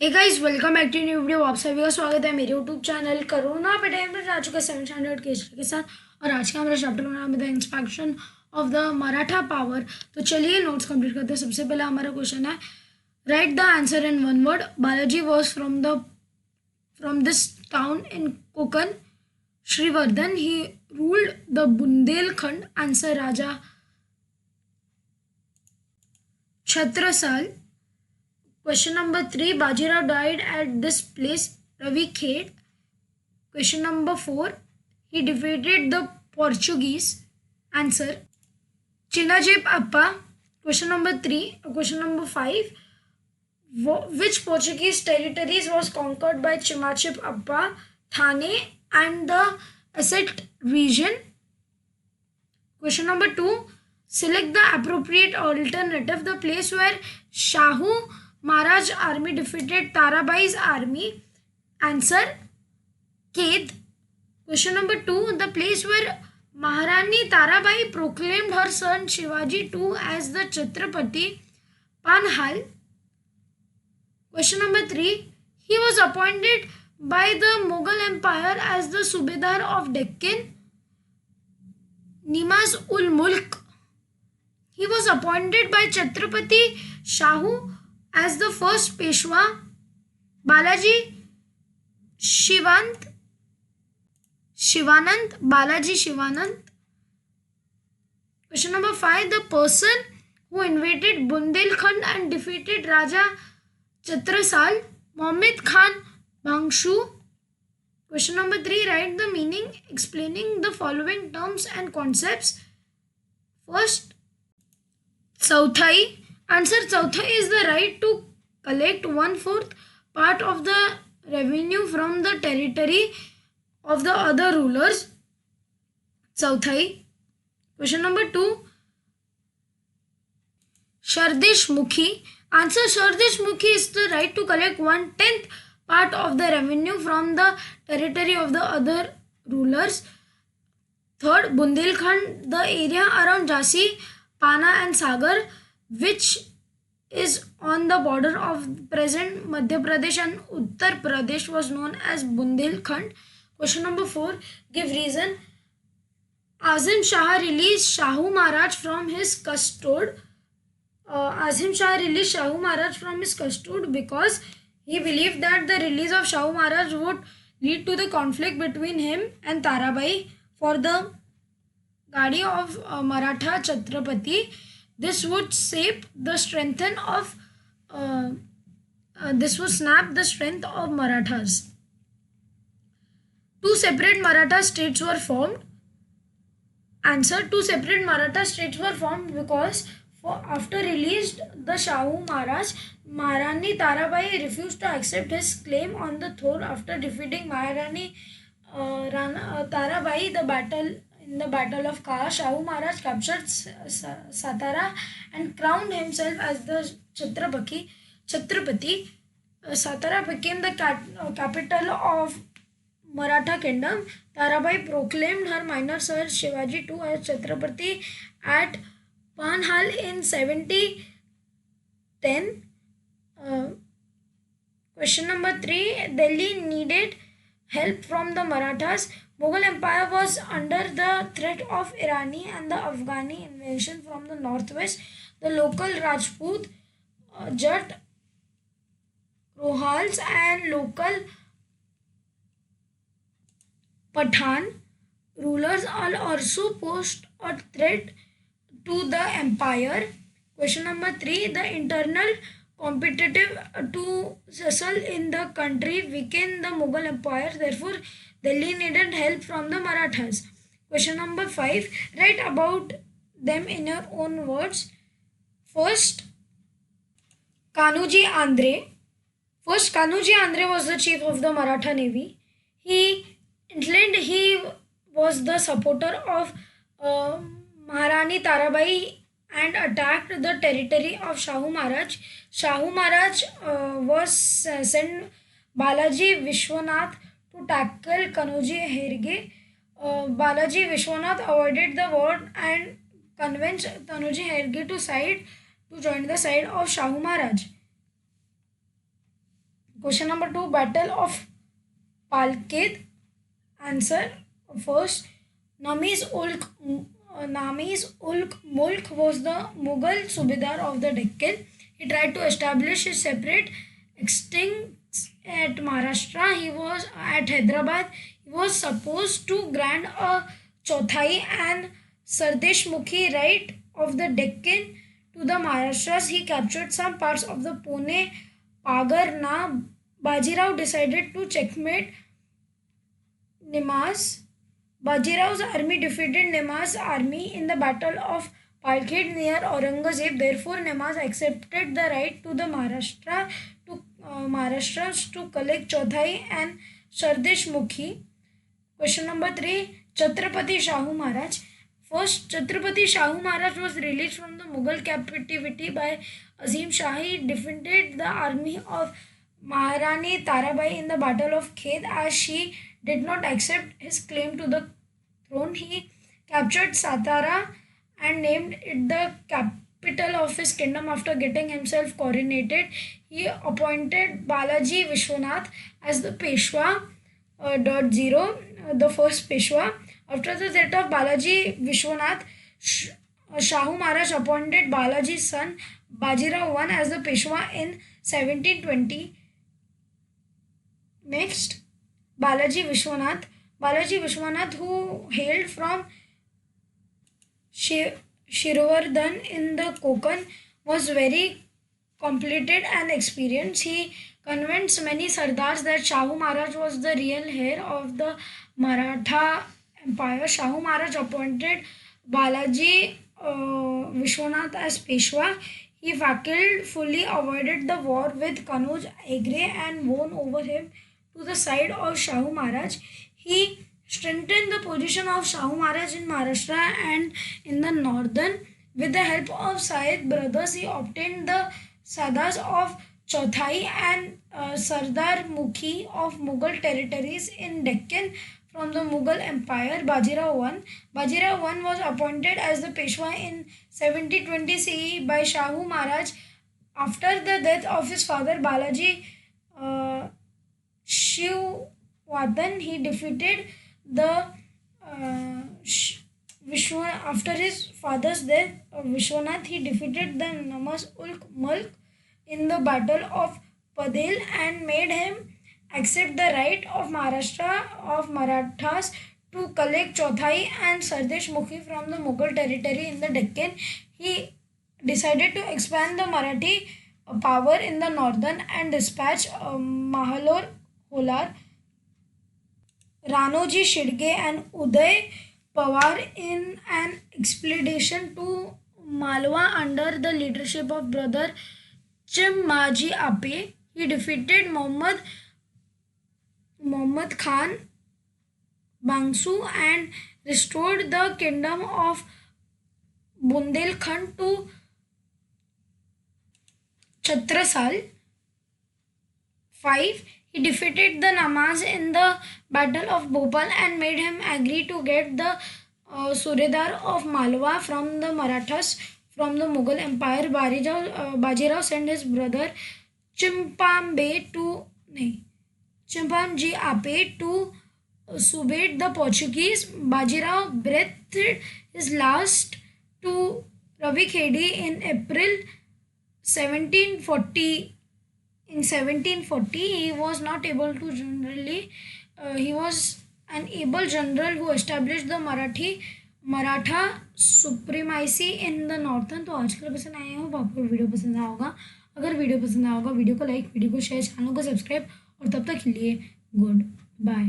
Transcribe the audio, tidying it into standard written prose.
Hey guys, welcome back to new video. आप सभी का स्वागत है मेरे यूट्यूब चैनल कोरोना पे टाइम पर आ चुका है 7th स्टैंडर्ड के हिस्ट्री के साथ। और आज का हमारा चैप्टर का नाम है the inspection of the Maratha power. तो चलिए नोट्स कंप्लीट करते हैं। सबसे पहला हमारा क्वेश्चन है, write the answer in one word. Balaji was from this town in Konkan. Shrivardhan he ruled the Bundelkhand. Answer Raja Chhatrasal. Question number 3, Bajirao died at this place, Ravi Khed. Question number 4, he defeated the Portuguese. Answer Chinajip Appa. Question number 5, which Portuguese territories was conquered by Chimachip Appa? Thane and the Asset region. Question number 2, select the appropriate alternative. The place where Shahu Maharaj army defeated Tarabai's army. Answer Khed. Question number 2, the place where Maharani Tarabai proclaimed her son Shivaji II as the Chhatrapati. Panhal. Question number 3, he was appointed by the Mughal Empire as the Subedar of Deccan. Nimaz ul Mulk. He was appointed by Chhatrapati Shahu as the first Peshwa. Balaji Shivanand. Balaji Shivanand. Question number 5, the person who invaded Bundelkhand and defeated Raja Chhatrasal. Muhammad Khan Bangshu. Question number 3, write the meaning explaining the following terms and concepts. First, Chauthai. Answer, Chauthai is the right to collect 1/4 part of the revenue from the territory of the other rulers. Chauthai. Question number 2, Shardish Mukhi. Answer, Shardish Mukhi is the right to collect 1/10 part of the revenue from the territory of the other rulers. Third, Bundelkhand, the area around Jhansi, Pana and Sagar, which is on the border of present Madhya Pradesh and Uttar Pradesh, was known as Bundelkhand. Question number 4, give reason. Azim Shah released Shahu Maharaj from his custody. Azim Shah released Shahu Maharaj from his custody because he believed that the release of Shahu Maharaj would lead to the conflict between him and Tarabai for the Gadi of Maratha Chhatrapati. This would sap the strength of snap the strength of Marathas. Two separate Maratha states were formed. Answer, two separate Maratha states were formed because after released the Shahu Maharaj, Maharani Tarabai refused to accept his claim on the throne after defeating Maharani Tarabai. In the Battle of Kala, Shahu Maharaj captured Satara and crowned himself as the Chhatrapati. Satara became the capital of Maratha kingdom. Tarabai proclaimed her minor son Shivaji II as Chhatrapati at Panhal in 1710. Question number 3, Delhi needed help from the Marathas. Mughal Empire was under the threat of Irani and the Afghani invasion from the northwest. The local Rajput, Jat, Rohals and local Pathan rulers all also posed a threat to the empire. Question number 3, the internal competitive to settle in the country weakened the Mughal Empire. Therefore, Delhi needed help from the Marathas. Question number 5, write about them in your own words. First, Kanuji Andre. Kanuji Andre was the chief of the Maratha Navy. He was the supporter of Maharani Tarabai and attacked the territory of Shahu Maharaj. Shahu Maharaj was sent Balaji Vishwanath to tackle Kanuji Herge. Balaji Vishwanath avoided the war and convinced Kanuji Herge to join the side of Shahu Maharaj. Question number 2, Battle of Palkid. Answer first. Namis-ul-Mulk was the Mughal Subedar of the Deccan. He tried to establish a separate extinct at Maharashtra. He was at Hyderabad. He was supposed to grant a Chauthai and Sardeshmukhi right of the Deccan to the Maharashtras. He captured some parts of the Pune Pagarna. Bajirao decided to checkmate Nimas. Bajirao's army defeated Nimas' army in the Battle of Palkid near Aurangzeb. Therefore, Nimas accepted the right to the Maharashtras to collect Chauthai and Sardeshmukhi. Question number 3, Chhatrapati Shahu Maharaj. First, Chhatrapati Shahu Maharaj was released from the Mughal captivity by Azim Shah. He defeated the army of Maharani Tarabai in the Battle of Khed. As she did not accept his claim to the throne, he captured Satara and named it the capital of his kingdom. After getting himself coronated, he appointed Balaji Vishwanath as the Peshwa. The first Peshwa. After the death of Balaji Vishwanath, Shahu Maharaj appointed Balaji's son Bajirao I as the Peshwa in 1720. Next, Balaji Vishwanath, who hailed from Shirvardhan in the Konkan, was very completed and experienced. He convinced many Sardars that Shahu Maharaj was the real heir of the Maratha Empire. Shahu Maharaj appointed Balaji Vishwanath as Peshwa. He fully avoided the war with Kanuj Agre and won over him to the side of Shahu Maharaj. He strengthened the position of Shahu Maharaj in Maharashtra and in the northern. With the help of Sayyid brothers, he obtained the Sadas of Chauthai and Sardar Mukhi of Mughal territories in Deccan from the Mughal Empire. Bajirao I was appointed as the Peshwa in 1720 CE by Shahu Maharaj. After the death of his father Balaji Shivardhan, he defeated the after his father's death, Vishwanath, he defeated the Namas-ul-Mulk in the Battle of Padel and made him accept the right of Marathas to collect Chauthai and Sardeshmukhi from the Mughal territory in the Deccan. He decided to expand the Marathi power in the northern and dispatch Mahalor Holar, Ranoji Shidge and Uday Pawar in an expedition to Malwa under the leadership of brother Chimmaji Ape. He defeated Muhammad Khan Bangsu and restored the kingdom of Bundelkhand to Chhatrasal. 5. He defeated the Namaz in the Battle of Bhopal and made him agree to get the Suredar of Malwa from the Marathas from the Mughal Empire. Bajirao sent his brother Chimpamji Ape to subdue the Portuguese. Bajirao breathed his last to Ravi Khedi in April 1740. In 1740, he was not able to he was an able general who established the Maratha supremacy in the northern. तो आज के लिए पसंद आए हो, आपको video पसंद आया होगा. अगर वीडियो पसंद आया होगा, वीडियो को लाइक, वीडियो को शेयर, चैनल को सब्सक्राइब और तब तक के लिए गुड बाय.